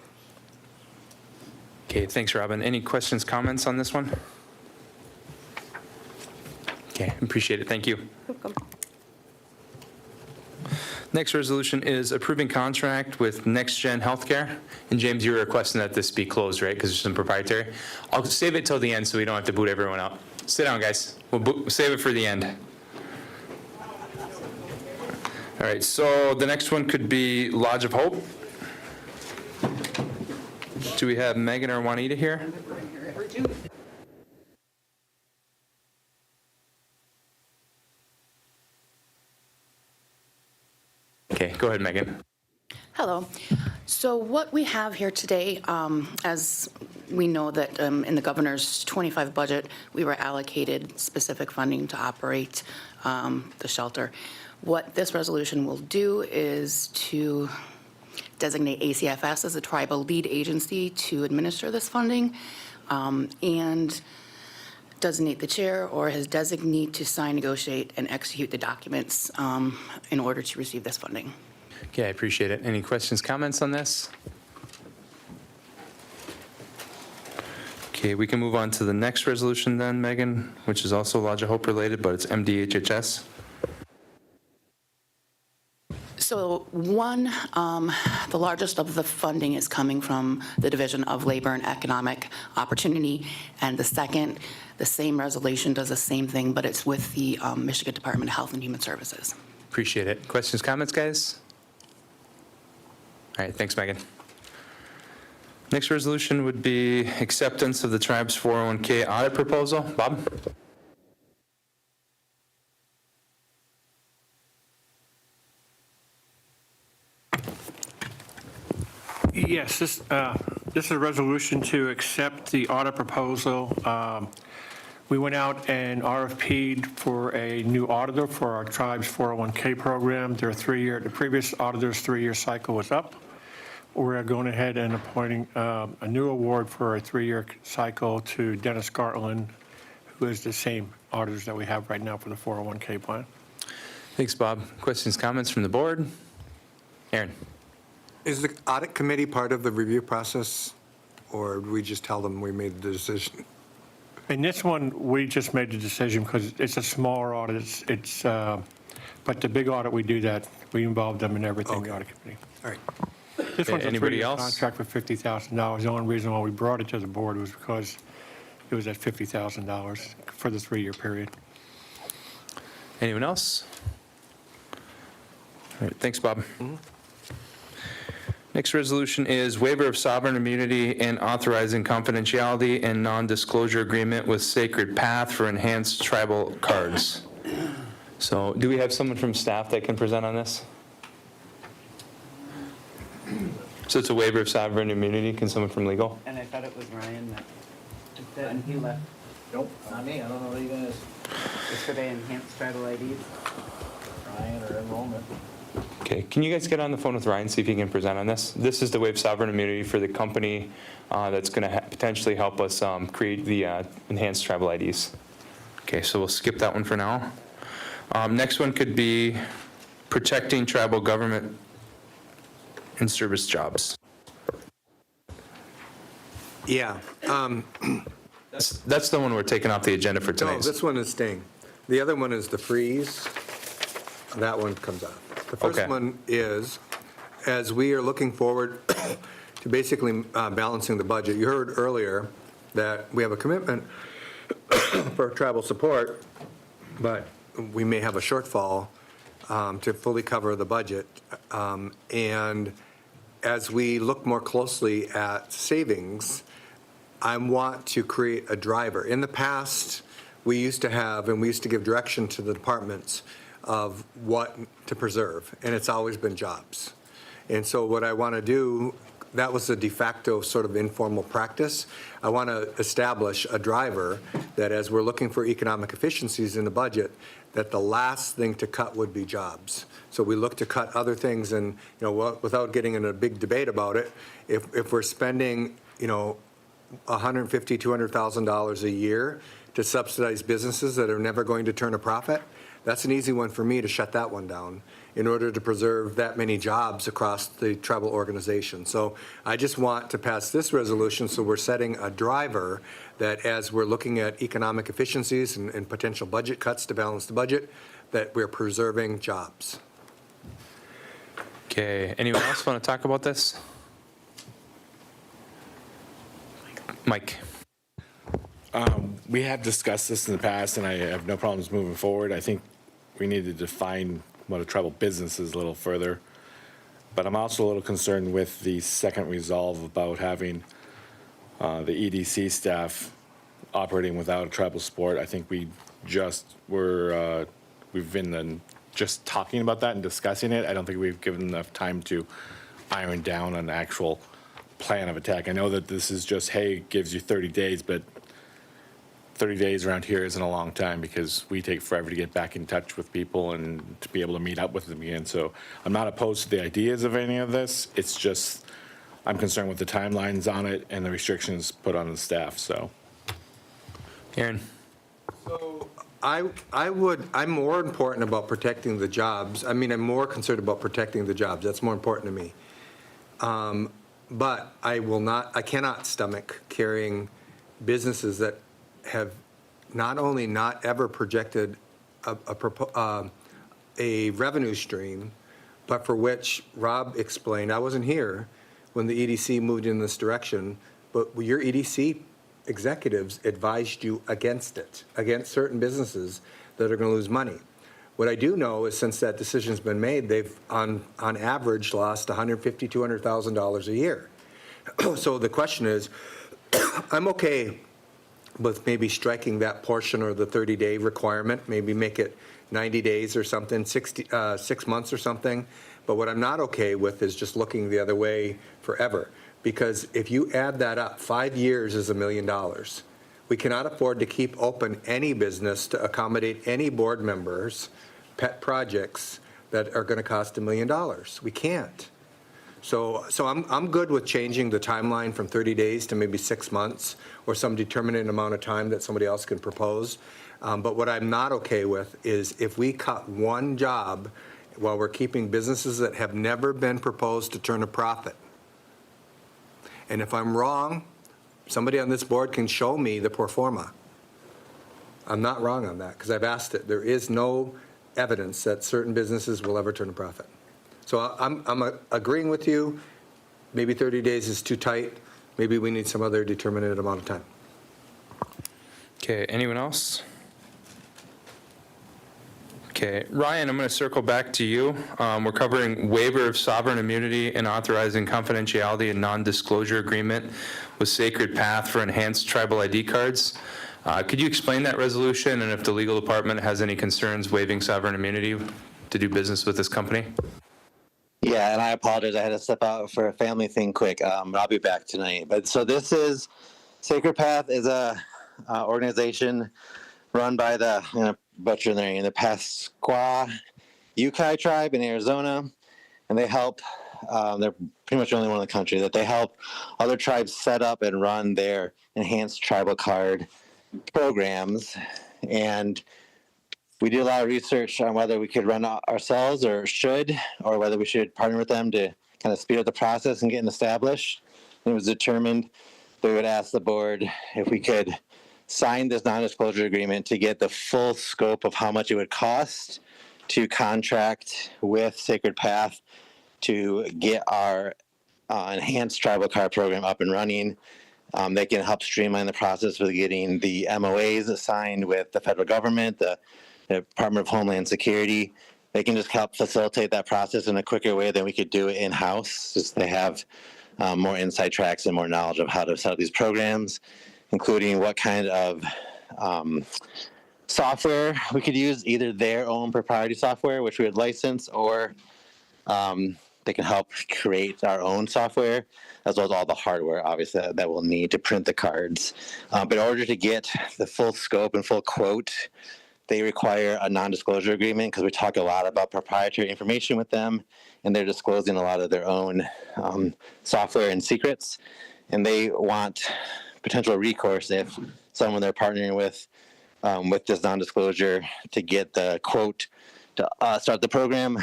A: Okay, thanks, Robin. Any questions, comments on this one? Okay, appreciate it, thank you.
E: Welcome.
A: Next resolution is approving contract with Next Gen Healthcare. And James, you were requesting that this be closed, right? Because there's some proprietary. I'll save it till the end so we don't have to boot everyone out. Sit down, guys. We'll save it for the end. All right, so the next one could be Lodge of Hope. Do we have Megan or Juanita here? Okay, go ahead, Megan.
N: Hello. So what we have here today, as we know that in the governor's 25 budget, we were allocated specific funding to operate the shelter. What this resolution will do is to designate ACFS as a tribal lead agency to administer this funding and designate the chair or his designee to sign, negotiate, and execute the documents in order to receive this funding.
A: Okay, I appreciate it. Any questions, comments on this? Okay, we can move on to the next resolution then, Megan, which is also Lodge of Hope related, but it's MDHHS.
N: So one, the largest of the funding is coming from the Division of Labor and Economic Opportunity, and the second, The same resolution does the same thing, but it's with the Michigan Department of Health and Human Services.
A: Appreciate it. Questions, comments, guys? All right, thanks, Megan. Next resolution would be acceptance of the tribe's 401K audit proposal. Bob?
O: Yes, this is a resolution to accept the audit proposal. We went out and RFP'd for a new auditor for our tribe's 401K program. The previous auditor's 3-year cycle was up. We're going ahead and appointing a new award for a 3-year cycle to Dennis Gartland, who is the same auditors that we have right now for the 401K plan.
A: Thanks, Bob. Questions, comments from the board? Aaron?
D: Is the audit committee part of the review process, or do we just tell them we made the decision?
O: In this one, we just made the decision because it's a smaller audit. But the big audit, we do that. We involve them in everything, the audit committee.
D: All right.
O: This one's a
A: Anybody
O: 3-year
A: else?
O: contract for $50,000. The only reason why we brought it to the board was because it was at $50,000 for the 3-year period.
A: Anyone else? All right, thanks, Bob. Next resolution is waiver of sovereign immunity and authorizing confidentiality and non-disclosure agreement with Sacred Path for enhanced tribal cards. So do we have someone from staff that can present on this? So it's a waiver of sovereign immunity. Can someone from legal?
J: And I thought it was Ryan that did that, and he left.
P: Nope, not me, I don't know who you guys,
J: It's for the enhanced tribal IDs.
P: Ryan or enrollment.
A: Okay, can you guys get on the phone with Ryan, see if he can present on this? This is the waive sovereign immunity for the company that's going to potentially help us create the enhanced tribal IDs. Okay, so we'll skip that one for now. Next one could be protecting tribal government and service jobs.
D: Yeah.
A: That's the one we're taking off the agenda for
D: No,
A: tonight.
D: this one is staying. The other one is the freeze. That one comes out. The first
A: Okay.
D: one is, as we are looking forward to basically balancing the budget, you heard earlier that we have a commitment for tribal support, but we may have a shortfall to fully cover the budget. And as we look more closely at savings, I want to create a driver. In the past, we used to have, and we used to give direction to the departments of what to preserve, and it's always been jobs. And so what I want to do, that was a de facto sort of informal practice. I want to establish a driver that as we're looking for economic efficiencies in the budget, that the last thing to cut would be jobs. So we look to cut other things, and, you know, without getting in a big debate about it, if we're spending, you know, $150,000, $200,000 a year to subsidize businesses that are never going to turn a profit, that's an easy one for me to shut that one down in order to preserve that many jobs across the tribal organization. So I just want to pass this resolution so we're setting a driver that as we're looking at economic efficiencies and potential budget cuts to balance the budget, that we're preserving jobs.
A: Okay, anyone else want to talk about this? Mike?
Q: We have discussed this in the past, and I have no problems moving forward. I think we need to define what a tribal business is a little further. But I'm also a little concerned with the second resolve about having the EDC staff operating without a tribal sport. I think we've been just talking about that and discussing it. I don't think we've given enough time to iron down an actual plan of attack. I know that this is just, hey, it gives you 30 days, but 30 days around here isn't a long time because we take forever to get back in touch with people and to be able to meet up with them again. So I'm not opposed to the ideas of any of this. It's just I'm concerned with the timelines on it and the restrictions put on the staff, so.
A: Aaron?
D: So I'm more important about protecting the jobs. I mean, I'm more concerned about protecting the jobs. That's more important to me. But I cannot stomach carrying businesses that have not only not ever projected a revenue stream, but for which Rob explained, I wasn't here when the EDC moved in this direction, but your EDC executives advised you against it, against certain businesses that are going to lose money. What I do know is since that decision's been made, they've on average lost $150,000, $200,000 a year. So the question is, I'm okay with maybe striking that portion or the 30-day requirement, maybe make it 90 days or something, 6 months or something. But what I'm not okay with is just looking the other way forever. Because if you add that up, 5 years is $1 million. We cannot afford to keep open any business to accommodate any board members' pet projects that are going to cost $1 million. We can't. So I'm good with changing the timeline from 30 days to maybe 6 months or some determinate amount of time that somebody else can propose. But what I'm not okay with is if we cut one job while we're keeping businesses that have never been proposed to turn a profit. And if I'm wrong, somebody on this board can show me the pro forma. I'm not wrong on that because I've asked it. There is no evidence that certain businesses will ever turn a profit. So I'm agreeing with you. Maybe 30 days is too tight. Maybe we need some other determinate amount of time.
A: Okay, anyone else? Okay, Ryan, I'm going to circle back to you. We're covering waiver of sovereign immunity and authorizing confidentiality and non-disclosure agreement with Sacred Path for enhanced tribal ID cards. Could you explain that resolution and if the legal department has any concerns waiving sovereign immunity to do business with this company?
R: Yeah, and I apologize. I had to step out for a family thing quick, but I'll be back tonight. But so this is Sacred Path is a organization run by the butcher their name, the Pasqua Yukai tribe in Arizona, and they help. They're pretty much the only one in the country that they help other tribes set up and run their enhanced tribal card programs. And we did a lot of research on whether we could run ourselves or whether we should partner with them to kind of speed up the process and get established. And it was determined that we would ask the board if we could sign this non-disclosure agreement to get the full scope of how much it would cost to contract with Sacred Path to get our enhanced tribal card program up and running. They can help streamline the process with getting the MOAs signed with the federal government, the Department of Homeland Security. They can just help facilitate that process in a quicker way than we could do it in-house, since they have more inside tracks and more knowledge of how to set up these programs, including what kind of software we could use, either their own proprietary software, which we would license, or they can help create our own software, as well as all the hardware, obviously, that we'll need to print the cards. But in order to get the full scope and full quote, they require a non-disclosure agreement because we talk a lot about proprietary information with them, and they're disclosing a lot of their own software and secrets. And they want potential recourse if someone they're partnering with this non-disclosure to get the quote to start the program,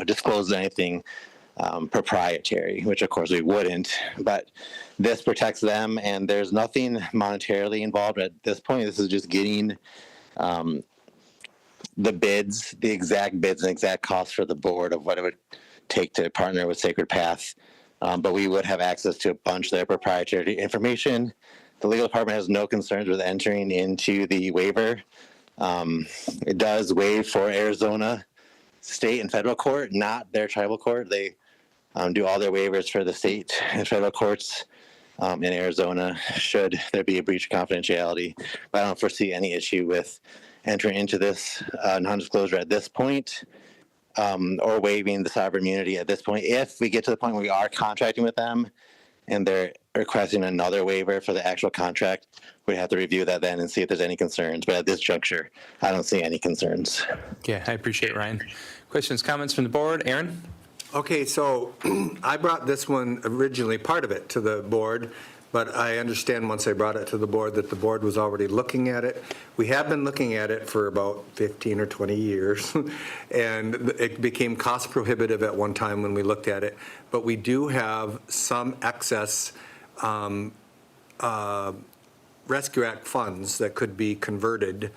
R: disclose anything proprietary, which of course we wouldn't, but this protects them, and there's nothing monetarily involved at this point. This is just getting the bids, the exact bids and exact costs for the board of what it would take to partner with Sacred Path. But we would have access to a bunch of their proprietary information. The legal department has no concerns with entering into the waiver. It does waive for Arizona state and federal court, not their tribal court. They do all their waivers for the state and federal courts in Arizona, should there be a breach of confidentiality. But I don't foresee any issue with entering into this non-disclosure at this point, or waiving the sovereign immunity at this point. If we get to the point where we are contracting with them and they're requesting another waiver for the actual contract, we have to review that then and see if there's any concerns. But at this juncture, I don't see any concerns.
A: Okay, I appreciate it, Ryan. Questions, comments from the board? Aaron?
D: Okay, so I brought this one originally, part of it, to the board, but I understand once I brought it to the board that the board was already looking at it. We have been looking at it for about 15 or 20 years, and it became cost prohibitive at one time when we looked at it. But we do have some excess Rescue Act funds that could be converted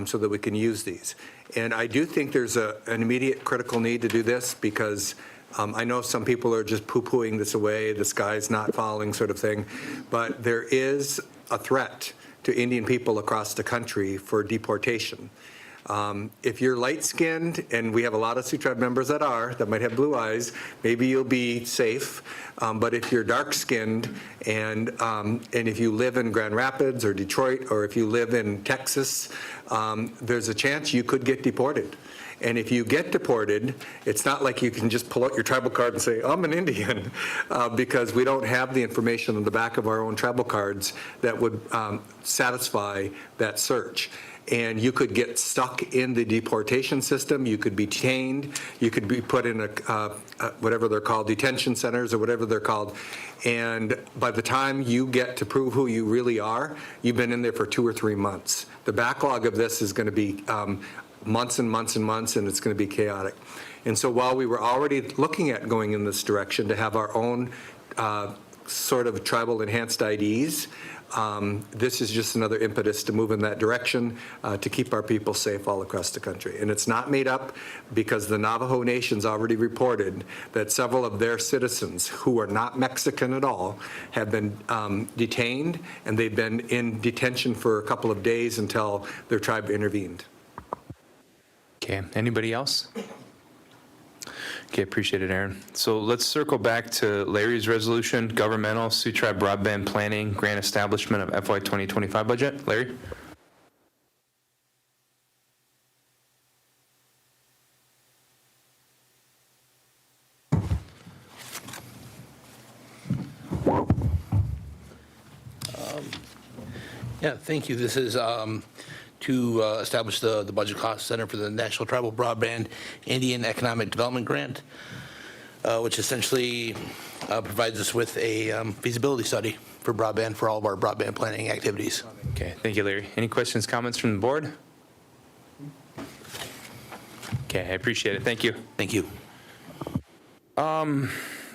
D: so that we can use these. And I do think there's an immediate critical need to do this because I know some people are just poo-pooing this away, the sky's not falling sort of thing, but there is a threat to Indian people across the country for deportation. If you're light-skinned, and we have a lot of Sioux Tribe members that might have blue eyes, maybe you'll be safe. But if you're dark-skinned and if you live in Grand Rapids or Detroit, or if you live in Texas, there's a chance you could get deported. And if you get deported, it's not like you can just pull out your tribal card and say, I'm an Indian, because we don't have the information on the back of our own tribal cards that would satisfy that search. And you could get stuck in the deportation system, you could be detained, you could be put in whatever they're called, detention centers or whatever they're called. And by the time you get to prove who you really are, you've been in there for 2 or 3 months. The backlog of this is going to be months and months and months, and it's going to be chaotic. And so while we were already looking at going in this direction to have our own sort of tribal enhanced IDs, this is just another impetus to move in that direction to keep our people safe all across the country. And it's not made up because the Navajo Nation's already reported that several of their citizens who are not Mexican at all have been detained, and they've been in detention for a couple of days until their tribe intervened.
A: Okay, anybody else? Okay, appreciate it, Aaron. So let's circle back to Larry's resolution, governmental Sioux Tribe broadband planning, grant establishment of FY 2025 budget. Larry?
S: Yeah, thank you. This is to establish the Budget Cost Center for the National Tribal Broadband Indian Economic Development Grant, which essentially provides us with a feasibility study for broadband for all of our broadband planning activities.
A: Okay, thank you, Larry. Any questions, comments from the board? Okay, I appreciate it. Thank you.
S: Thank you.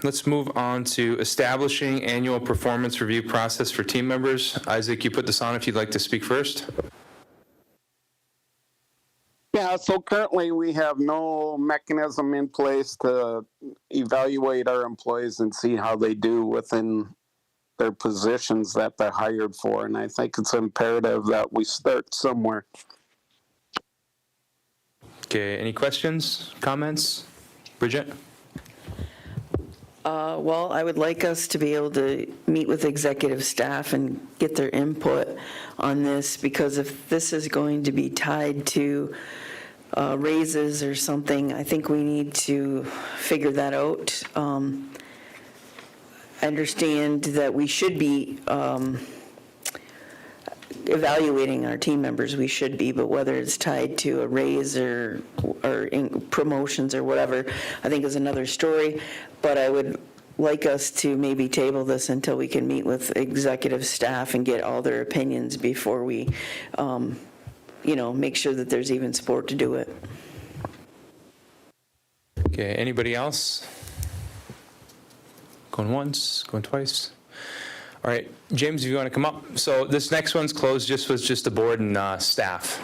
A: Let's move on to establishing annual performance review process for team members. Isaac, you put this on if you'd like to speak first.
T: Yeah, so currently we have no mechanism in place to evaluate our employees and see how they do within their positions that they're hired for. And I think it's imperative that we start somewhere.
A: Okay, any questions, comments? Bridget?
C: Well, I would like us to be able to meet with executive staff and get their input on this, because if this is going to be tied to raises or something, I think we need to figure that out. I understand that we should be evaluating our team members, we should be, but whether it's tied to a raise or promotions or whatever, I think is another story. But I would like us to maybe table this until we can meet with executive staff and get all their opinions before we, make sure that there's even support to do it.
A: Okay, anybody else? Going once, going twice? All right, James, if you want to come up. So this next one's closed just with just the board and staff.